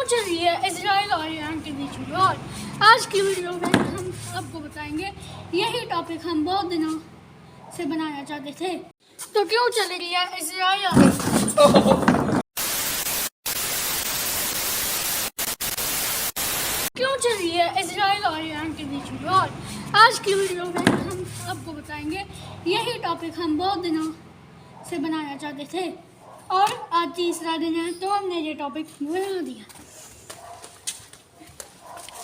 चल रही है इजराइल और ईरान के बीच में। और आज की वीडियो में हम आपको बताएंगे यही टॉपिक हम बहुत दिनों से बनाना चाहते थे। तो क्यों चल रही है इजराइल और ईरान के बीच में। और आज की वीडियो में हम आपको बताएंगे यही टॉपिक हम बहुत दिनों से बनाना चाहते थे और आज तीसरा दिन है तो हमने ये टॉपिक बना दिया।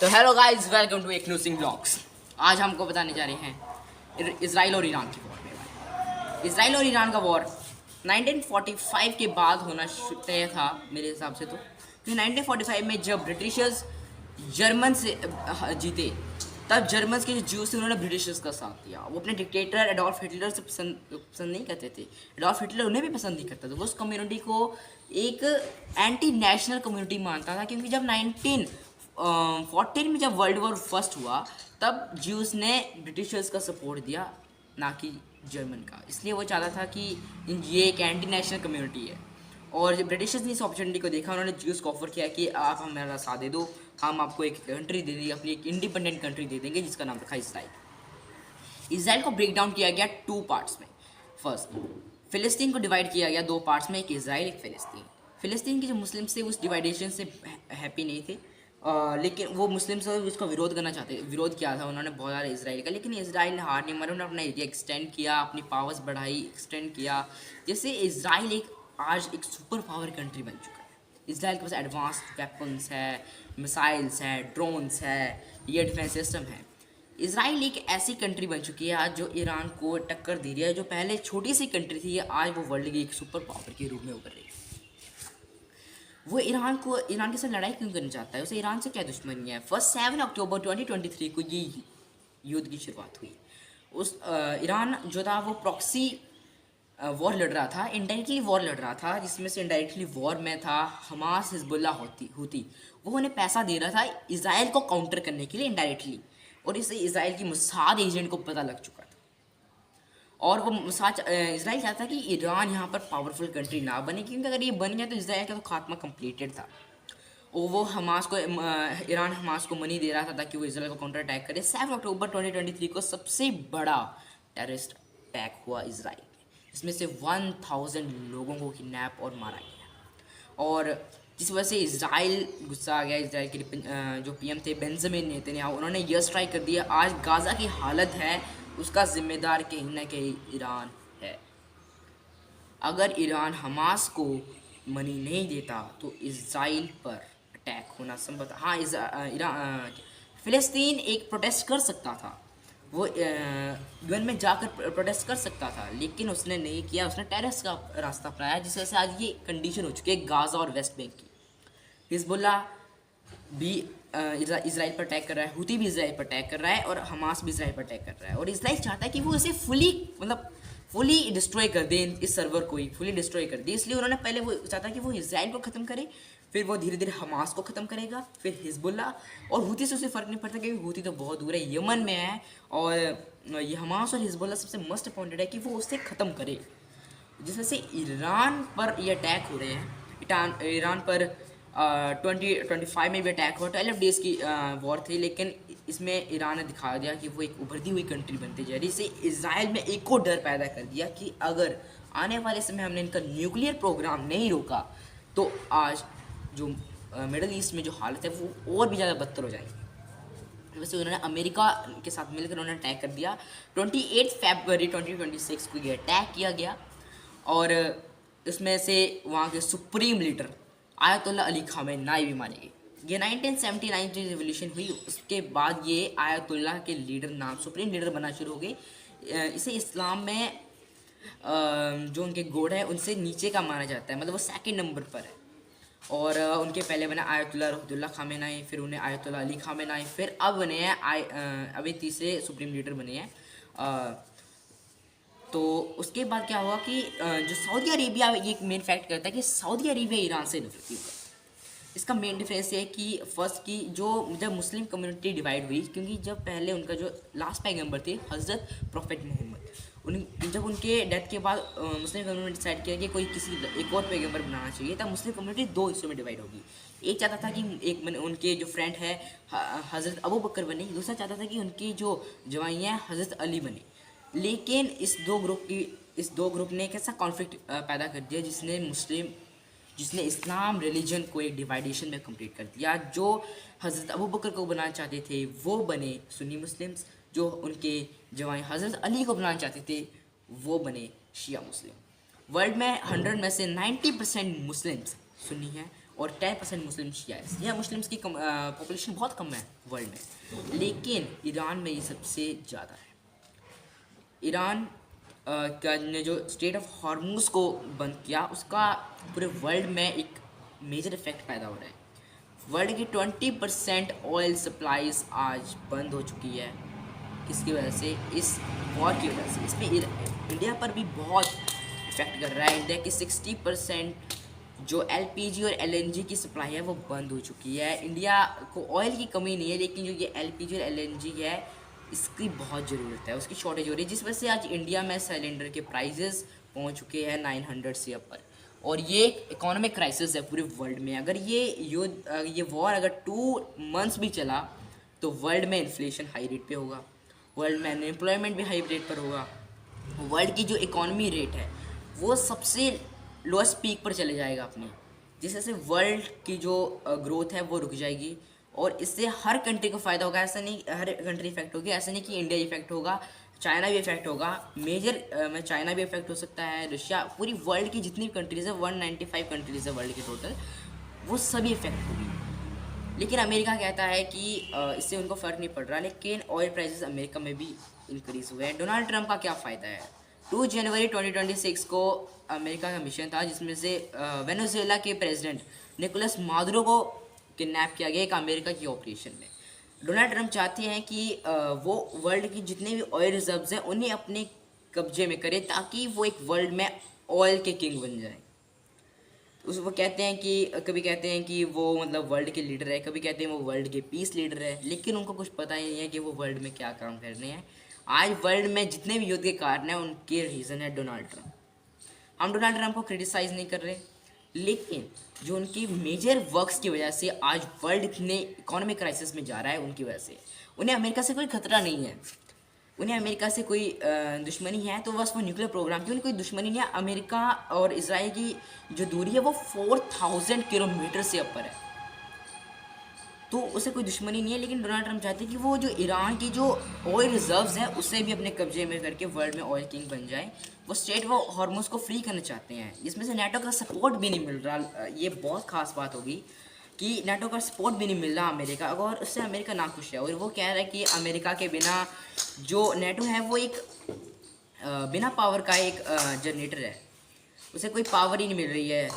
तो हेलो गाइस, वेलकम टू एक न्यू सिंग ब्लॉग्स। आज हमको बताने जा रहे हैं इजराइल और ईरान की वॉर में। इजराइल और ईरान का वॉर 1945 के बाद होना तय था मेरे हिसाब से। तो 1945 में जब ब्रिटिशर्स जर्मन से जीते, तब जर्मन के जो ज्यूज थे उन्होंने ब्रिटिशर्स का साथ दिया। वो अपने डिक्टेटर एडोल्फ हिटलर से पसंद नहीं करते थे। एडोल्फ हिटलर उन्हें भी पसंद नहीं करता था। वो उस कम्युनिटी को एक एंटी नेशनल कम्युनिटी मानता था, क्योंकि जब 1914 में जब वर्ल्ड वॉर फर्स्ट हुआ तब ज्यूज ने ब्रिटिशर्स का सपोर्ट दिया, ना कि जर्मन का। इसलिए वो चाहता था कि ये एक एंटी नेशनल कम्युनिटी है। और जब ब्रिटिशर्स ने इस अपॉर्चुनिटी को देखा, उन्होंने ज्यूज को ऑफर किया कि आप हमारा साथ दे दो, हम आपको एक कंट्री दे देंगे, अपनी एक इंडिपेंडेंट कंट्री दे देंगे, जिसका नाम रखा इसराइल। इसराइल को ब्रेक डाउन किया गया 2 पार्ट्स में। फर्स्ट, फ़िलिस्तीन को डिवाइड किया गया 2 पार्ट्स में, एक इसराइल एक फ़िलिस्तीन। फ़िलिस्तीन के जो मुस्लिम्स थे उस डिवाइडेशन से हैप्पी नहीं थे, लेकिन वो मुस्लिम्स उसका विरोध करना चाहते, विरोध किया था उन्होंने बहुत ज़्यादा इसराइल का। लेकिन इसराइल ने हार नहीं मारी, उन्होंने अपना एरिया एक्सटेंड किया, अपनी पावर्स बढ़ाई, एक्सटेंड किया। जैसे इसराइल आज एक सुपर पावर कंट्री बन चुका है। इसराइल के पास एडवांस्ड वेपन्स है, मिसाइल्स है, ड्रोन्स है, ये डिफेंस सिस्टम है। इसराइल एक ऐसी कंट्री बन चुकी है आज जो ईरान को टक्कर दे रही है। जो पहले छोटी सी कंट्री थी, आज वो वर्ल्ड की एक सुपर पावर के रूप में उभर रही है। वो ईरान के साथ लड़ाई क्यों करना चाहता है? उसे ईरान से क्या दुश्मनी है? फर्स्ट 7 अक्टूबर 2023 को ये युद्ध की शुरुआत हुई। उस ईरान जो था वो प्रॉक्सी वॉर लड़ रहा था, इनडायरेक्टली वॉर लड़ रहा था, जिसमें से इनडायरेक्टली वॉर में था हमास, हिजबुल्लाह हूती। वो उन्हें पैसा दे रहा था इसराइल को काउंटर करने के लिए इनडायरेक्टली, और इससे इसराइल की मोसाद एजेंट को पता लग चुका था। और वो इसराइल चाहता था कि ईरान यहाँ पर पावरफुल कंट्री ना बने, क्योंकि अगर ये बन गया तो इसराइल का तो खात्मा कंप्लीटेड था। और वो ईरान हमास को मनी दे रहा था ताकि वो इसराइल को काउंटर अटैक करे। 7 अक्टूबर 2023 को सबसे बड़ा टेररिस्ट अटैक हुआ इसराइल, इसमें से 1000 लोगों को किडनैप और मारा गया। और जिस वजह से इसराइल गुस्सा आ गया। इसराइल के जो पीएम थे बेंजामिन नेतन्याहू, उन्होंने एयर स्ट्राइक कर दिया। आज गाज़ा की हालत है, उसका जिम्मेदार कहीं ना कहीं ईरान है। अगर ईरान हमास को मनी नहीं देता तो इसराइल पर अटैक होना संभव था। हाँ, फ़िलिस्तीन एक प्रोटेस्ट कर सकता था, वो यूएन में जाकर प्रोटेस्ट कर सकता था, लेकिन उसने नहीं किया। उसने टेररिस्ट का रास्ता अपनाया, जिस वजह से आज ये कंडीशन हो चुकी है गाज़ा और वेस्ट बैंक की। हिजबुल्लाह भी इसराइल पर अटैक कर रहा है, हूती भी इसराइल पर अटैक कर रहा है, और हमास भी इसराइल पर अटैक कर रहा है। और इसराइल चाहता है कि वो इसे फुली डिस्ट्रॉय कर दे, इस सर्वर को ही फुली डिस्ट्रॉय कर दे। इसलिए उन्होंने पहले वो चाहता है कि वो इसराइल को ख़त्म करे, फिर वो धीरे धीरे हमास को ख़त्म करेगा, फिर हिजबुल्लाह। और हूती से उसे फ़र्क नहीं पड़ता, क्योंकि हूती तो बहुत दूर है, यमन में है, और ये हमास और हिजबुल्लाह सबसे मोस्ट अपॉइंटेड है कि वो उसे ख़त्म करे। जिस वजह से ईरान पर ये अटैक हो रहे हैं। ईरान पर 2025 में भी अटैक हुआ। 12 डेज़ की वॉर थी, लेकिन इसमें ईरान ने दिखा दिया कि वो एक उभरती हुई कंट्री बनती जा रही है। इससे इसराइल में एक और डर पैदा कर दिया कि अगर आने वाले समय हमने इनका न्यूक्लियर प्रोग्राम नहीं रोका तो आज जो मिडल ईस्ट में जो हालत है वो और भी ज़्यादा बदतर हो जाएगी। वैसे उन्होंने अमेरिका के साथ मिलकर उन्होंने अटैक कर दिया। 28 फरवरी 2026 को ये अटैक किया गया, और इसमें से वहाँ के supreme leader Ayatollah Ali Khamenei भी मारे गए। ये 1979 की रिवोल्यूशन हुई, उसके बाद ये आयतुल्लाह के लीडर नाम सुप्रीम लीडर बनना शुरू हो गए। इसे इस्लाम में जो उनके गोड है उनसे नीचे का माना जाता है, मतलब वो 2nd नंबर पर है। और उनके पहले बने आयतुल्लाह रुहुल्लाह खामेनी, फिर उन्हें आयतुल्लाह अली खामेनी, फिर अब बने हैं अभी तीसरे सुप्रीम लीडर बने हैं। तो उसके बाद क्या हुआ कि जो सऊदी अरेबिया, ये एक मेन फैक्ट करता है कि सऊदी अरेबिया ईरान से नफरत क्यों करता है। इसका मेन डिफरेंस ये है कि फर्स्ट की जब मुस्लिम कम्युनिटी डिवाइड हुई, क्योंकि जब पहले उनका जो लास्ट पैगंबर थे हज़रत प्रॉफेट मोहम्मद, जब उनके डेथ के बाद मुस्लिम कम्युनिटी डिसाइड किया कि कोई किसी एक और पैगंबर बनाना चाहिए, तब मुस्लिम कम्युनिटी 2 हिस्सों में डिवाइड होगी। एक चाहता था कि उनके जो फ्रेंड है हज़रत अबू बकर बने, दूसरा चाहता था कि उनकी जो जवाई हैं हज़रत अली बने। लेकिन इस दो ग्रुप ने कैसा कॉन्फ्लिक्ट पैदा कर दिया जिसने इस्लाम रिलीजन को एक डिवाइडेशन में कंप्लीट कर दिया। जो हज़रत अबू बकर को बनाना चाहते थे वो बने सुन्नी मुस्लिम्स, जो उनके जवाई हज़रत अली को बनाना चाहते थे वो बने शिया मुस्लिम। वर्ल्ड में 100 में से 90% मुस्लिम्स सुन्नी हैं और 10% मुस्लिम शिया है। शिया मुस्लिम्स की पॉपुलेशन बहुत कम है वर्ल्ड में, लेकिन ईरान में ये सबसे ज़्यादा है। ईरान का ने जो स्टेट ऑफ हॉर्मुज़ को बंद किया उसका पूरे वर्ल्ड में एक मेजर इफेक्ट पैदा हो रहा है। वर्ल्ड की 20% ऑयल सप्लाईज आज बंद हो चुकी है। किसकी वजह से? इस वॉर की वजह से। इसमें इंडिया पर भी बहुत इफेक्ट कर रहा है। इंडिया की 60% जो LPG और LNG की सप्लाई है वो बंद हो चुकी है। इंडिया को ऑयल की कमी नहीं है, लेकिन जो ये LPG और LNG है इसकी बहुत ज़रूरत है, उसकी शॉर्टेज हो रही है, जिस वजह से आज इंडिया में सिलेंडर के प्राइसेस पहुंच चुके हैं 900 से ऊपर। और ये इकोनॉमिक क्राइसिस है पूरे वर्ल्ड में। अगर ये वॉर अगर 2 मंथ्स भी चला तो वर्ल्ड में इन्फ्लेशन हाई रेट पे होगा, वर्ल्ड में अनएम्प्लॉयमेंट भी हाई रेट पर होगा, वर्ल्ड की जो इकॉनमी रेट है वो सबसे लोएस्ट पीक पर चले जाएगा अपनी, जिससे से वर्ल्ड की जो ग्रोथ है वो रुक जाएगी। और इससे हर कंट्री को फ़ायदा होगा, ऐसा नहीं हर कंट्री इफेक्ट होगी, ऐसा नहीं कि इंडिया इफेक्ट होगा, चाइना भी इफेक्ट होगा। मेजर में चाइना भी इफेक्ट हो सकता है, रशिया, पूरी वर्ल्ड की जितनी भी कंट्रीज़ है 195 कंट्रीज़ है वर्ल्ड के टोटल, वो सभी इफेक्ट होगी। लेकिन अमेरिका कहता है कि इससे उनको फ़र्क नहीं पड़ रहा, लेकिन ऑयल प्राइसेस अमेरिका में भी इंक्रीज़ हुए हैं। डोनाल्ड ट्रंप का क्या फ़ायदा है? 2 जनवरी 2026 को अमेरिका का मिशन था जिसमें से वेनेजुएला के प्रेसिडेंट निकोलस मादुरो को किडनैप किया गया एक अमेरिका की ऑपरेशन में। डोनाल्ड ट्रंप चाहते हैं कि वो वर्ल्ड की जितने भी ऑयल रिजर्व्स हैं उन्हें अपने कब्जे में करे, ताकि वो एक वर्ल्ड में ऑयल के किंग बन जाए। वो कहते हैं कि कभी कहते हैं कि वो मतलब वर्ल्ड के लीडर है, कभी कहते हैं वो वर्ल्ड के पीस लीडर है, लेकिन उनको कुछ पता ही नहीं है कि वो वर्ल्ड में क्या काम कर रहे हैं। आज वर्ल्ड में जितने भी युद्ध के कारण हैं उनके रीज़न है डोनाल्ड ट्रंप। हम डोनाल्ड ट्रंप को क्रिटिसाइज़ नहीं कर रहे, लेकिन जो उनकी मेजर वर्क्स की वजह से आज वर्ल्ड इतने इकोनॉमिक क्राइसिस में जा रहा है उनकी वजह से। उन्हें अमेरिका से कोई खतरा नहीं है, उन्हें अमेरिका से कोई दुश्मनी है तो बस वो न्यूक्लियर प्रोग्राम की, उन्हें कोई दुश्मनी नहीं है। अमेरिका और इजराइल की जो दूरी है वो 4000 किलोमीटर से ऊपर है, तो उसे कोई दुश्मनी नहीं है। लेकिन डोनाल्ड ट्रंप चाहते हैं कि वो जो ईरान की जो ऑयल रिजर्व्स है उसे भी अपने कब्जे में करके वर्ल्ड में ऑयल किंग बन जाए। वो स्टेट वो हॉर्मुज़ को फ्री करना चाहते हैं, जिसमें से नेटो का सपोर्ट भी नहीं मिल रहा। ये बहुत खास बात होगी कि नेटो का सपोर्ट भी नहीं मिल रहा अमेरिका, और उससे अमेरिका नाखुश है। और वो कह रहा है कि अमेरिका के बिना जो नेटो है वो एक बिना पावर का एक जनरेटर है, उसे कोई पावर ही नहीं मिल रही है।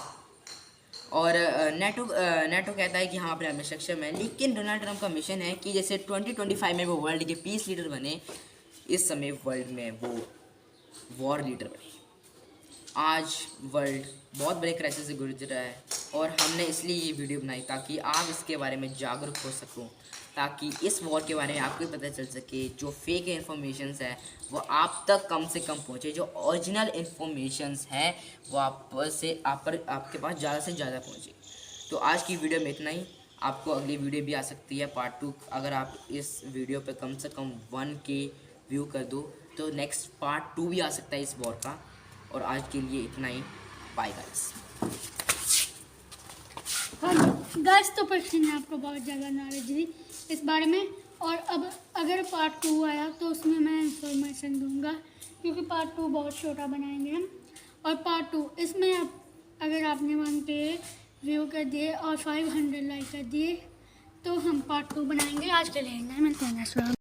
और नेटो कहता है कि हाँ अपने में सक्षम है, लेकिन डोनाल्ड ट्रंप का मिशन है कि जैसे 2025 में वो वर्ल्ड के पीस लीडर बने, इस समय वर्ल्ड में वो वॉर लीडर बने। आज वर्ल्ड बहुत बड़े क्राइसिस से गुजर रहा है और हमने इसलिए ये वीडियो बनाई ताकि आप इसके बारे में जागरूक हो सको, ताकि इस वॉर के बारे में आपको पता चल सके। जो फेक इन्फॉर्मेशंस है वो आप तक कम से कम पहुँचे, जो ओरिजिनल इन्फॉर्मेशंस हैं वो आपके पास ज़्यादा से ज़्यादा पहुँचे। तो आज की वीडियो में इतना ही। आपको अगली वीडियो भी आ सकती है पार्ट 2। अगर आप इस वीडियो पे कम से कम 1K व्यू कर दो तो नेक्स्ट पार्ट 2 भी आ सकता है इस वॉर का। और आज के लिए इतना ही। Bye guys. हाँ गाइस, तो पर्सन ने आपको बहुत ज़्यादा नॉलेज दी इस बारे में, और अब अगर पार्ट 2 आया तो उसमें मैं इंफॉर्मेशन दूंगा, क्योंकि पार्ट 2 बहुत छोटा बनाएंगे हम। और पार्ट 2 इसमें अगर आपने 1K व्यू कर दिए और 500 लाइक कर दिए तो हम पार्ट 2 बनाएंगे। आज के लिए मिलते हैं नेक्स्ट वीडियो।